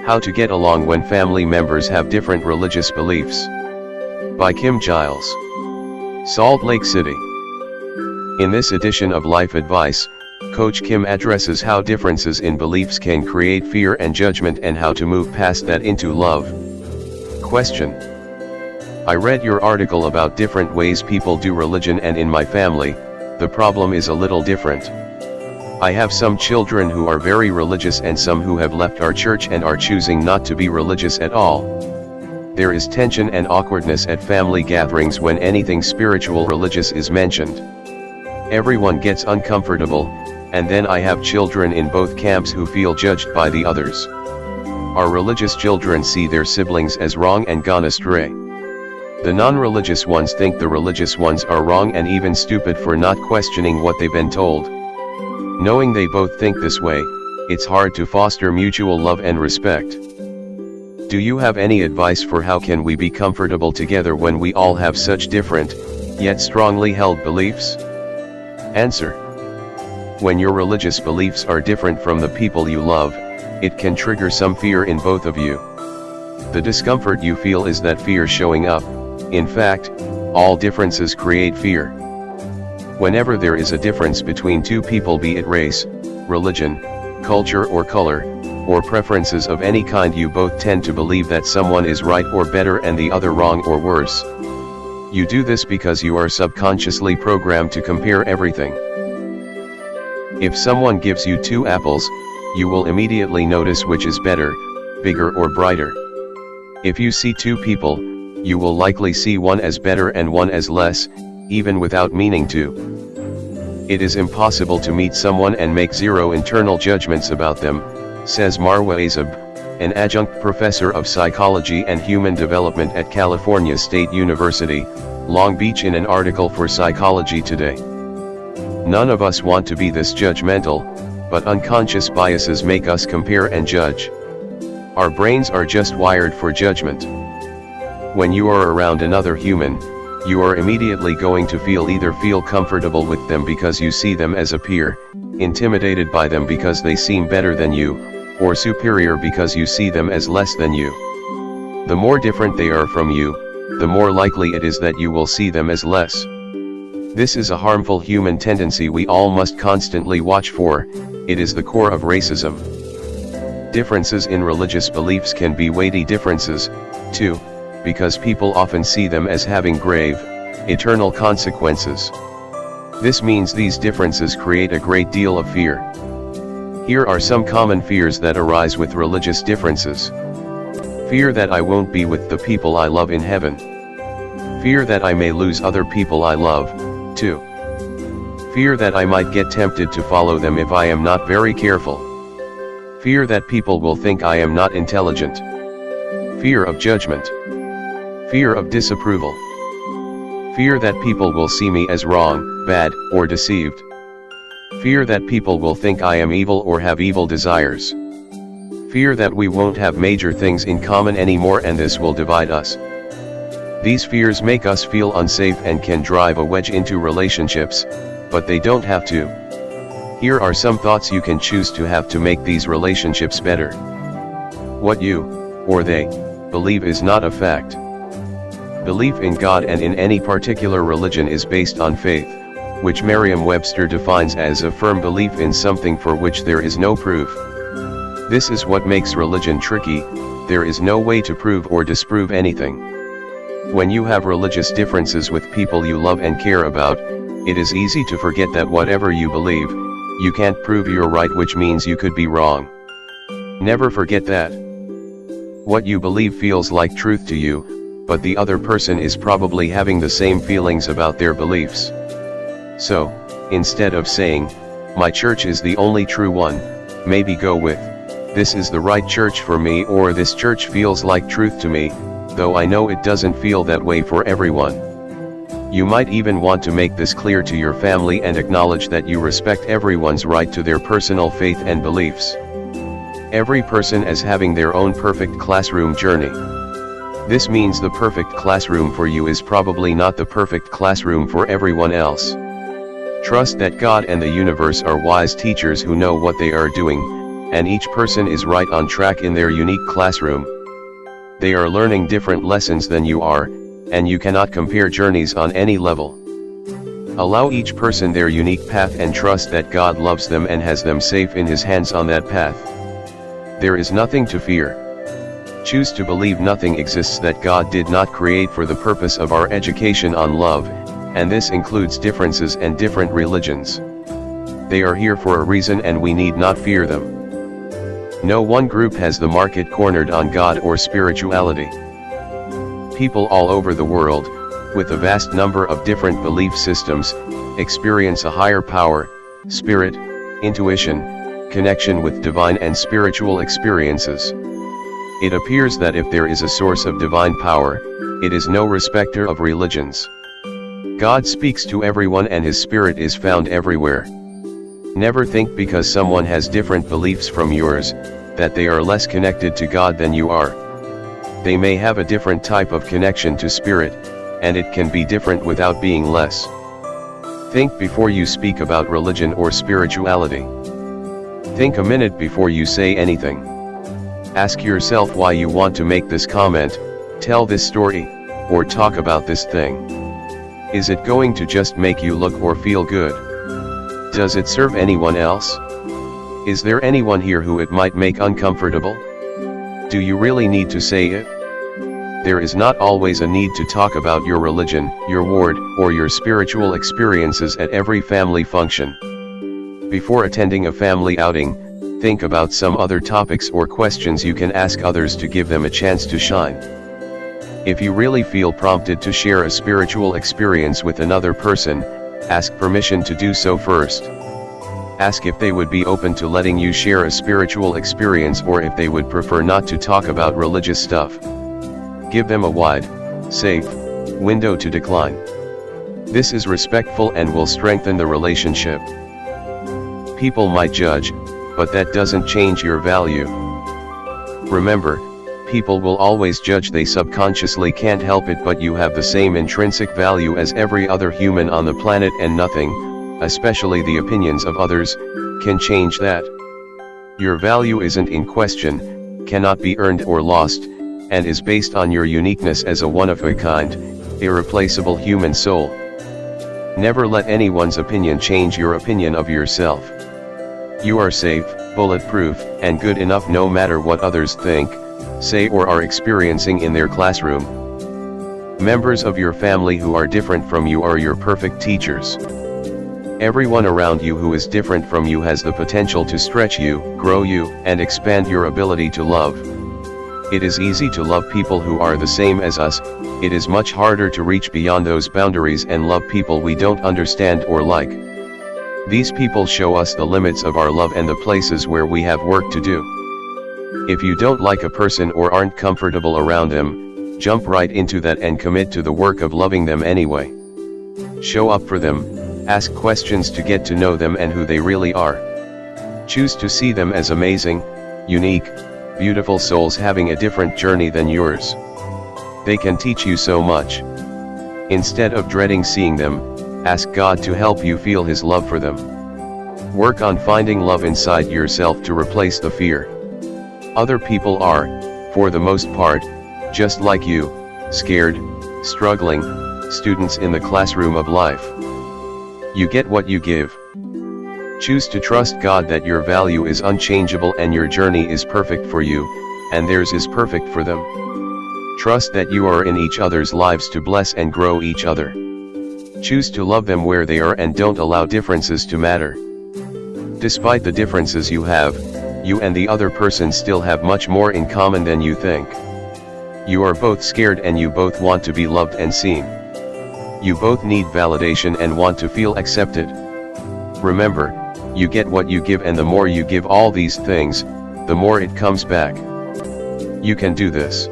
How to Get Along When Family Members Have Different Religious Beliefs. By Kim Giles. Salt Lake City. In this edition of Life Advice, Coach Kim addresses how differences in beliefs can create fear and judgment and how to move past that into love. Question. I read your article about different ways people do religion, and in my family, the problem is a little different. I have some children who are very religious and some who have left our church and are choosing not to be religious at all. There is tension and awkwardness at family gatherings when anything spiritual religious is mentioned. Everyone gets uncomfortable, and then I have children in both camps who feel judged by the others. Our religious children see their siblings as wrong and gone astray. The non-religious ones think the religious ones are wrong and even stupid for not questioning what they've been told. Knowing they both think this way, it's hard to foster mutual love and respect. Do you have any advice for how can we be comfortable together when we all have such different, yet strongly held beliefs? Answer. When your religious beliefs are different from the people you love, it can trigger some fear in both of you. The discomfort you feel is that fear showing up. In fact, all differences create fear. Whenever there is a difference between two people, be it race, religion, culture or color, or preferences of any kind, you both tend to believe that someone is right or better and the other wrong or worse. You do this because you are subconsciously programmed to compare everything. If someone gives you two apples, you will immediately notice which is better, bigger or brighter. If you see two people, you will likely see one as better and one as less, even without meaning to. It is impossible to meet someone and make zero internal judgments about them, says Marwa Azab, an adjunct professor of psychology and human development at California State University, Long Beach, in an article for Psychology Today. None of us want to be this judgmental, but unconscious biases make us compare and judge. Our brains are just wired for judgment. When you are around another human, you are immediately going to either feel comfortable with them because you see them as a peer, intimidated by them because they seem better than you, or superior because you see them as less than you. The more different they are from you, the more likely it is that you will see them as less. This is a harmful human tendency we all must constantly watch for. It is the core of racism. Differences in religious beliefs can be weighty differences, too, because people often see them as having grave, eternal consequences. This means these differences create a great deal of fear. Here are some common fears that arise with religious differences. Fear that I won't be with the people I love in heaven. Fear that I may lose other people I love, too. Fear that I might get tempted to follow them if I am not very careful. Fear that people will think I am not intelligent. Fear of judgment. Fear of disapproval. Fear that people will see me as wrong, bad, or deceived. Fear that people will think I am evil or have evil desires. Fear that we won't have major things in common anymore and this will divide us. These fears make us feel unsafe and can drive a wedge into relationships, but they don't have to. Here are some thoughts you can choose to have to make these relationships better. What you, or they, believe is not a fact. Belief in God and in any particular religion is based on faith, which Merriam-Webster defines as a firm belief in something for which there is no proof. This is what makes religion tricky. There is no way to prove or disprove anything. When you have religious differences with people you love and care about, it is easy to forget that whatever you believe, you can't prove you're right, which means you could be wrong. Never forget that. What you believe feels like truth to you, but the other person is probably having the same feelings about their beliefs. So, instead of saying, "My church is the only true one," maybe go with, "This is the right church for me," or "This church feels like truth to me, though I know it doesn't feel that way for everyone." You might even want to make this clear to your family and acknowledge that you respect everyone's right to their personal faith and beliefs. Every person is having their own perfect classroom journey. This means the perfect classroom for you is probably not the perfect classroom for everyone else. Trust that God and the universe are wise teachers who know what they are doing, and each person is right on track in their unique classroom. They are learning different lessons than you are, and you cannot compare journeys on any level. Allow each person their unique path and trust that God loves them and has them safe in His hands on that path. There is nothing to fear. Choose to believe nothing exists that God did not create for the purpose of our education on love, and this includes differences and different religions. They are here for a reason and we need not fear them. No one group has the market cornered on God or spirituality. People all over the world, with a vast number of different belief systems, experience a higher power, spirit, intuition, connection with divine and spiritual experiences. It appears that if there is a source of divine power, it is no respecter of religions. God speaks to everyone and His Spirit is found everywhere. Never think because someone has different beliefs from yours, that they are less connected to God than you are. They may have a different type of connection to Spirit, and it can be different without being less. Think before you speak about religion or spirituality. Think a minute before you say anything. Ask yourself why you want to make this comment, tell this story, or talk about this thing. Is it going to just make you look or feel good? Does it serve anyone else? Is there anyone here who it might make uncomfortable? Do you really need to say it? There is not always a need to talk about your religion, your ward, or your spiritual experiences at every family function. Before attending a family outing, think about some other topics or questions you can ask others to give them a chance to shine. If you really feel prompted to share a spiritual experience with another person, ask permission to do so first. Ask if they would be open to letting you share a spiritual experience or if they would prefer not to talk about religious stuff. Give them a wide, safe window to decline. This is respectful and will strengthen the relationship. People might judge, but that doesn't change your value. Remember, people will always judge. They subconsciously can't help it, but you have the same intrinsic value as every other human on the planet, and nothing, especially the opinions of others, can change that. Your value isn't in question, cannot be earned or lost, and is based on your uniqueness as a one-of-a-kind, irreplaceable human soul. Never let anyone's opinion change your opinion of yourself. You are safe, bulletproof, and good enough no matter what others think, say or are experiencing in their classroom. Members of your family who are different from you are your perfect teachers. Everyone around you who is different from you has the potential to stretch you, grow you, and expand your ability to love. It is easy to love people who are the same as us. It is much harder to reach beyond those boundaries and love people we don't understand or like. These people show us the limits of our love and the places where we have work to do. If you don't like a person or aren't comfortable around them, jump right into that and commit to the work of loving them anyway. Show up for them, ask questions to get to know them and who they really are. Choose to see them as amazing, unique, beautiful souls having a different journey than yours. They can teach you so much. Instead of dreading seeing them, ask God to help you feel His love for them. Work on finding love inside yourself to replace the fear. Other people are, for the most part, just like you, scared, struggling, students in the classroom of life. You get what you give. Choose to trust God that your value is unchangeable and your journey is perfect for you, and theirs is perfect for them. Trust that you are in each other's lives to bless and grow each other. Choose to love them where they are and don't allow differences to matter. Despite the differences you have, you and the other person still have much more in common than you think. You are both scared and you both want to be loved and seen. You both need validation and want to feel accepted. Remember, you get what you give, and the more you give all these things, the more it comes back. You can do this.